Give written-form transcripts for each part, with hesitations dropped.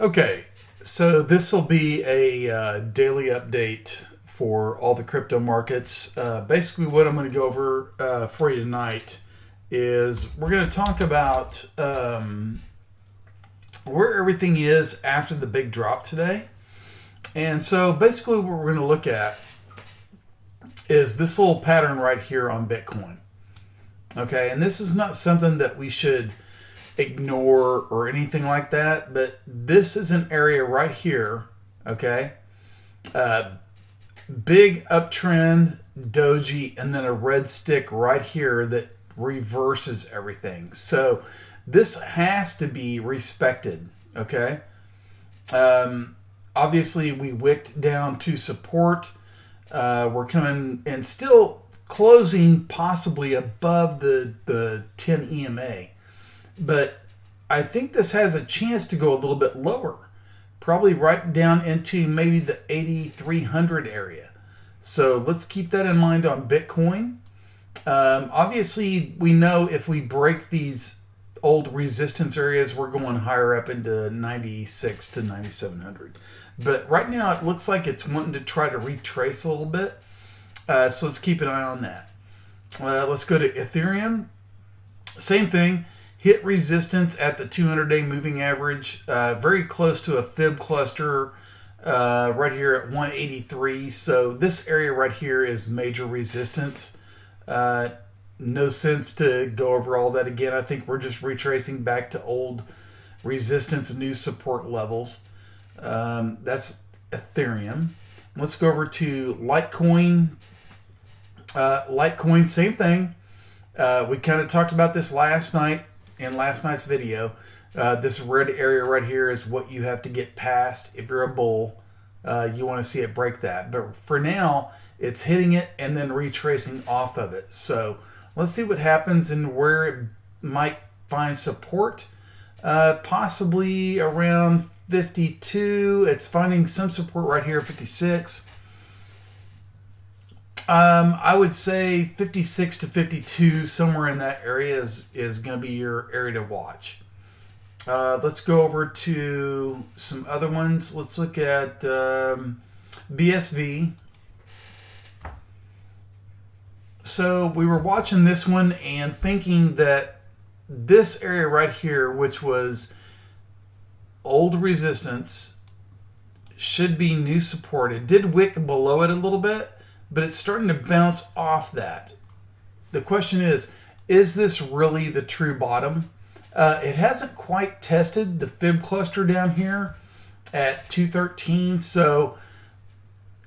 Okay, so this will be a daily update for all the crypto markets. Basically, what I'm going to go over for you tonight is we're going to talk about where everything is after the big drop today. And so basically, what we're going to look at is this little pattern right here on Bitcoin. Okay, and this is not something that we should ignore or anything like that, but this is an area right here, okay? Big uptrend, doji, and then a red stick right here that reverses everything. So this has to be respected, okay? Obviously, we wicked down to support. We're coming and still closing possibly above the 10 EMA. But I think this has a chance to go a little bit lower, probably right down into maybe the 8,300 area. So let's keep that in mind on Bitcoin. Obviously, we know if we break these old resistance areas, we're going higher up into 96 to 9,700. But right now, it looks like it's wanting to try to retrace a little bit. So let's keep an eye on that. Let's go to Ethereum. Same thing. Hit resistance at the 200-day moving average, very close to a fib cluster right here at 183. So this area right here is major resistance. No sense to go over all that again. I think we're just retracing back to old resistance and new support levels. That's Ethereum. Let's go over to Litecoin. Litecoin, same thing. We kind of talked about this last night in last night's video. This red area right here is what you have to get past if you're a bull. You want to see it break that. But for now, it's hitting it and then retracing off of it. So let's see what happens and where it might find support. Possibly around 52. It's finding some support right here at 56. I would say 56 to 52, somewhere in that area is going to be your area to watch. Let's go over to some other ones. Let's look at BSV. So we were watching this one and thinking that this area right here, which was old resistance, should be new support. It did wick below it a little bit, but it's starting to bounce off that. The question is this really the true bottom? It hasn't quite tested the fib cluster down here at 213, so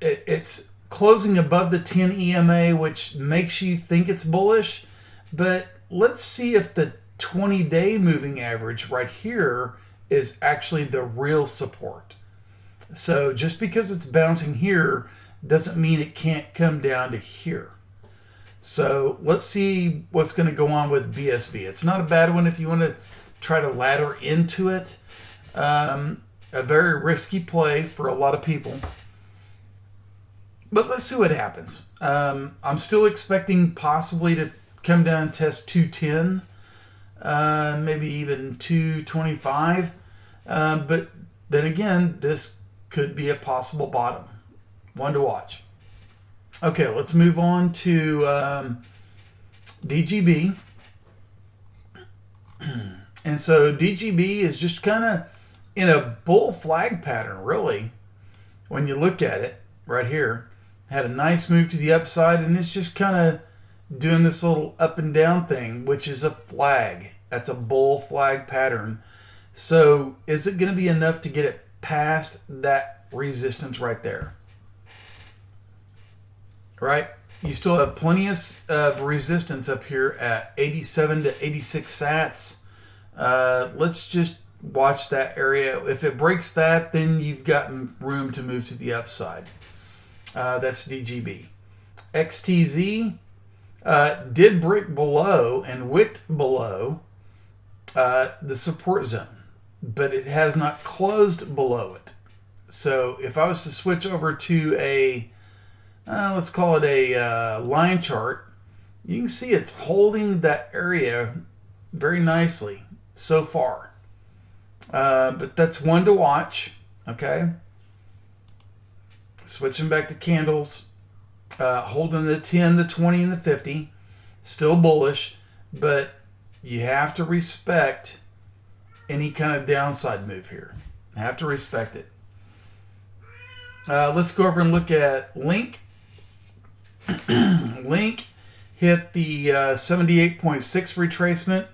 it's closing above the 10 EMA, which makes you think it's bullish. But let's see if the 20-day moving average right here is actually the real support. So just because it's bouncing here doesn't mean it can't come down to here. So let's see what's going to go on with BSV. It's not a bad one if you want to try to ladder into it. A very risky play for a lot of people. But let's see what happens. I'm still expecting possibly to come down and test 210, maybe even 225. But then again, this could be a possible bottom. One to watch. Okay, let's move on to DGB. And so DGB is just kind of in a bull flag pattern, really, when you look at it right here. Had a nice move to the upside, and it's just kind of doing this little up and down thing, which is a flag. That's a bull flag pattern. So is it going to be enough to get it past that resistance right there? Right? You still have plenty of resistance up here at 87 to 86 sats. Let's just watch that area. If it breaks that, then you've got room to move to the upside. That's DGB. XTZ did break below and wicked below the support zone, but it has not closed below it. So if I was to switch over to a let's call it a line chart, you can see it's holding that area very nicely so far. But that's one to watch. Okay. Switching back to candles. Holding the 10, the 20, and the 50. Still bullish, but you have to respect any kind of downside move here. Have to respect it. Let's go over and look at Link. Link hit the 78.6 retracement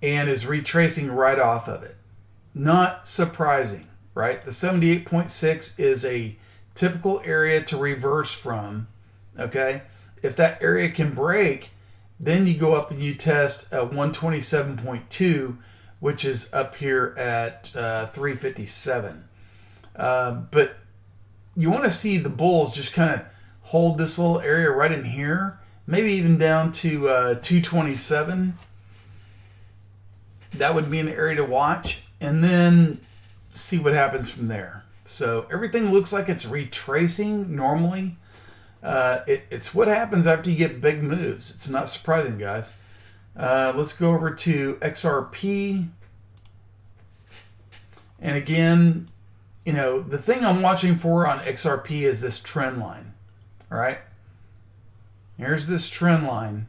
and is retracing right off of it. Not surprising, right? The 78.6 is a typical area to reverse from, okay? If that area can break, then you go up and you test 127.2, which is up here at 357. But you want to see the bulls just kind of hold this little area right in here, maybe even down to 227. That would be an area to watch, and then see what happens from there. So everything looks like it's retracing normally. It's what happens after you get big moves. It's not surprising, guys. Let's go over to XRP. And again, you know, the thing I'm watching for on XRP is this trend line. All right. Here's this trend line.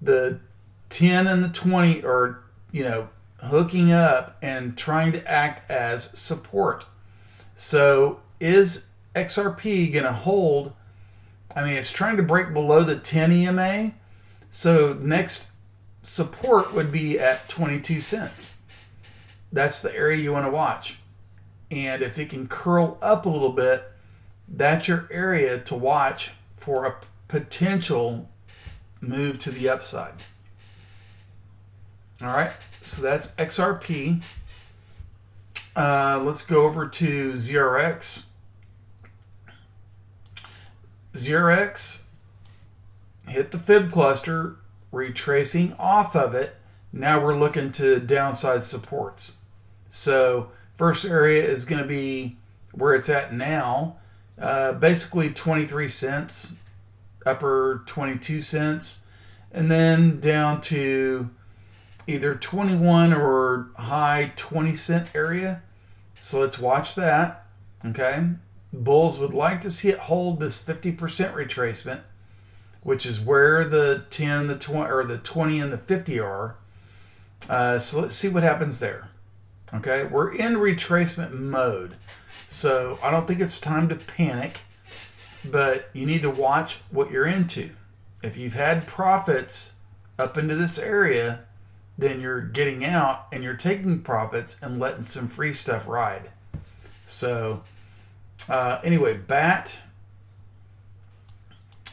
The 10 and the 20 are, you know, hooking up and trying to act as support. So is XRP going to hold? I mean, it's trying to break below the 10 EMA. So next support would be at 22 cents. That's the area you want to watch. And if it can curl up a little bit, that's your area to watch for a potential move to the upside. All right, so that's XRP. Let's go over to ZRX. ZRX hit the fib cluster, retracing off of it. Now we're looking to downside supports. So first area is going to be where it's at now, basically 23 cents, upper 22 cents, and then down to either 21 or high 20 cent area. So let's watch that. Okay. Bulls would like to see it hold this 50% retracement, which is where the 10, the 20, or the 20 and the 50 are. So let's see what happens there. Okay. We're in retracement mode. So I don't think it's time to panic, but you need to watch what you're into. If you've had profits up into this area, then you're getting out and you're taking profits and letting some free stuff ride. So anyway, BAT,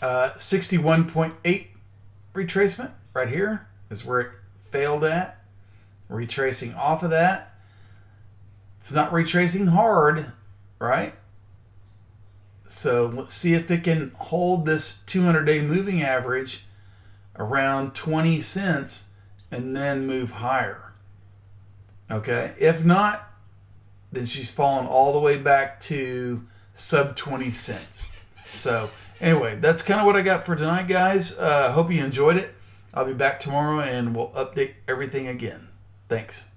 61.8 retracement right here is where it failed at. Retracing off of that. It's not retracing hard, right? So let's see if it can hold this 200-day moving average around 20 cents and then move higher. Okay, if not, then she's fallen all the way back to sub 20 cents. So anyway, that's kind of what I got for tonight, guys. Hope you enjoyed it. I'll be back tomorrow and we'll update everything again. Thanks.